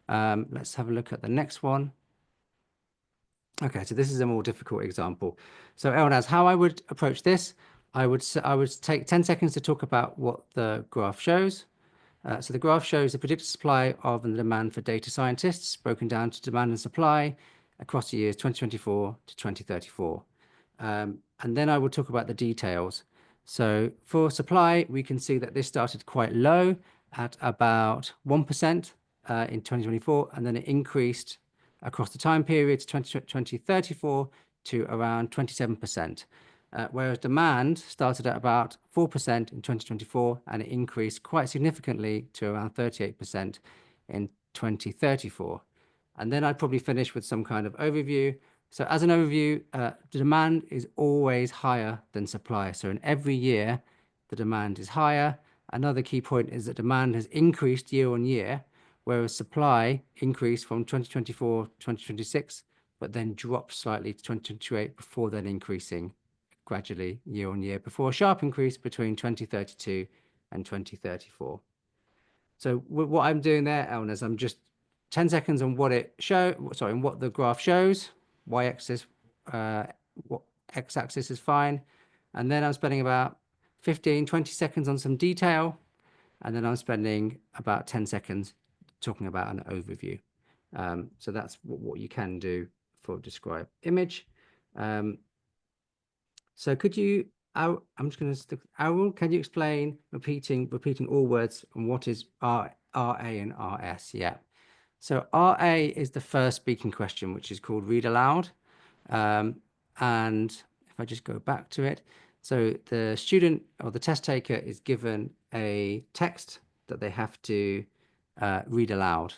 Let's have a look at the next one. Okay, so this is a more difficult example. So Elnaz, how I would approach this, I would take 10 seconds to talk about what the graph shows. So the graph shows the predicted supply of and the demand for data scientists broken down to demand and supply across the years 2024 to 2034. And then I will talk about the details. So for supply, we can see that this started quite low at about 1% in 2024, and then it increased across the time period to 2034 to around 27%. Whereas demand started at about 4% in 2024 and it increased quite significantly to around 38% in 2034. And then I'd probably finish with some kind of overview. So as an overview, the demand is always higher than supply. So in every year, the demand is higher. Another key point is that demand has increased year on year, whereas supply increased from 2024 to 2026, but then dropped slightly to 2028 before then increasing gradually year on year before a sharp increase between 2032 and 2034. So what I'm doing there, Elnaz, I'm just 10 seconds on what what the graph shows. Y-axis, what x-axis is fine. And then I'm spending about 15, 20 seconds on some detail. And then I'm spending about 10 seconds talking about an overview. So that's what you can do for describe image. So could you, I'm just going to stick, Arul, can you explain repeating all words and what is RA and RS? Yeah. So RA is the first speaking question, which is called read aloud. And if I just go back to it, so the student or the test taker is given a text that they have to read aloud.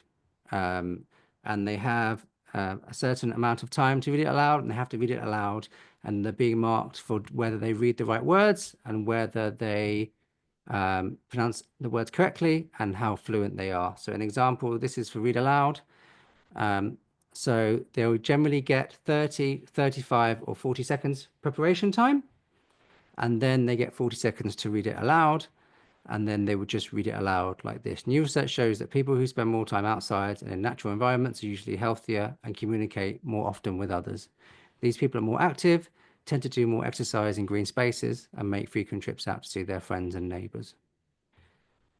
And they have a certain amount of time to read it aloud, and they have to read it aloud, and they're being marked for whether they read the right words and whether they pronounce the words correctly and how fluent they are. So an example, this is for read aloud. So they'll generally get 30, 35 or 40 seconds preparation time, and then they get 40 seconds to read it aloud, and then they would just read it aloud like this. New research shows that people who spend more time outside and in natural environments are usually healthier and communicate more often with others. These people are more active, tend to do more exercise in green spaces, and make frequent trips out to see their friends and neighbors.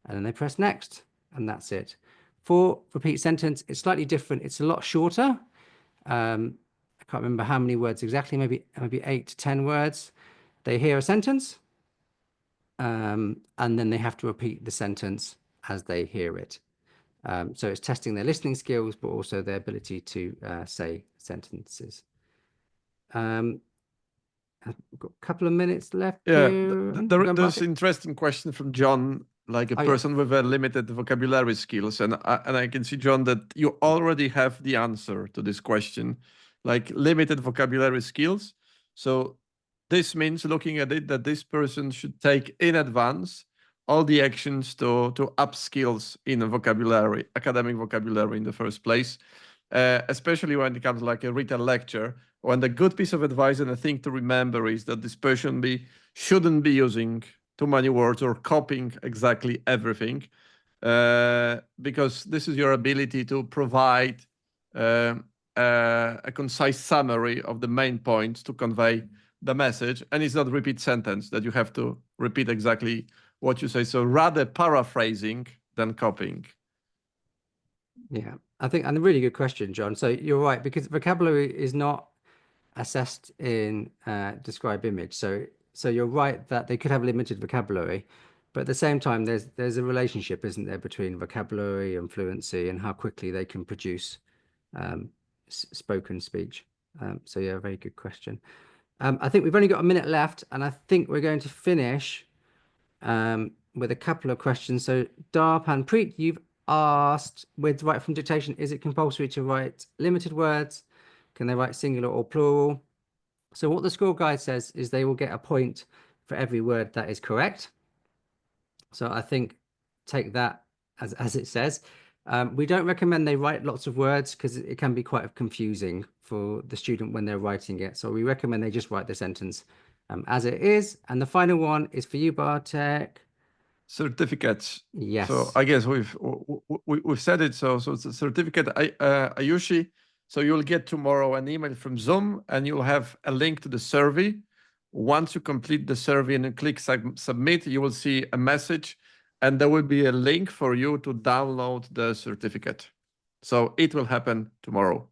And then they press next, and that's it. For repeat sentence, it's slightly different. It's a lot shorter. I can't remember how many words exactly, maybe 8 to 10 words. They hear a sentence, and then they have to repeat the sentence as they hear it. So it's testing their listening skills, but also their ability to say sentences. I've got a couple of minutes left. Yeah, There's an interesting question from John, like a person with a limited vocabulary skills. And I can see, John, that you already have the answer to this question, like limited vocabulary skills. So this means looking at it that this person should take in advance all the actions to up skills in a vocabulary, academic vocabulary in the first place, especially when it comes like a written lecture. When the good piece of advice and a thing to remember is that this person shouldn't be using too many words or copying exactly everything, because this is your ability to provide a concise summary of the main points to convey the message, and it's not repeat sentence that you have to repeat exactly what you say. So rather paraphrasing than copying. Yeah, I think, and a really good question, John. So you're right, because vocabulary is not assessed in describe image. So you're right that they could have limited vocabulary, but at the same time, there's a relationship, isn't there, between vocabulary and fluency and how quickly they can produce spoken speech. So yeah, very good question. I think we've only got a minute left, and I think we're going to finish with a couple of questions. So Darpan Preet, you've asked, with write from dictation, is it compulsory to write limited words? Can they write singular or plural? So what the score guide says is they will get a point for every word that is correct. So I think take that as it says. We don't recommend they write lots of words because it can be quite confusing for the student when they're writing it. So we recommend they just write the sentence as it is. And the final one is for you, Bartek. Certificates. Yes. So I guess we've said it. So it's a certificate, Ayushi. So you'll get tomorrow an email from Zoom, and you'll have a link to the survey. Once you complete the survey and you click submit, you will see a message, and there will be a link for you to download the certificate. So it will happen tomorrow.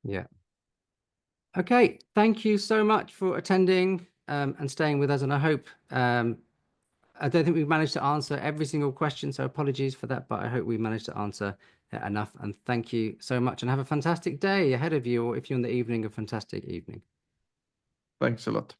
Yeah. Okay. Thank you so much for attending and staying with us. And I hope, I don't think we've managed to answer every single question, so apologies for that, but I hope we managed to answer enough. And thank you so much, and have a fantastic day ahead of you, or if you're in the evening, a fantastic evening. Thanks a lot.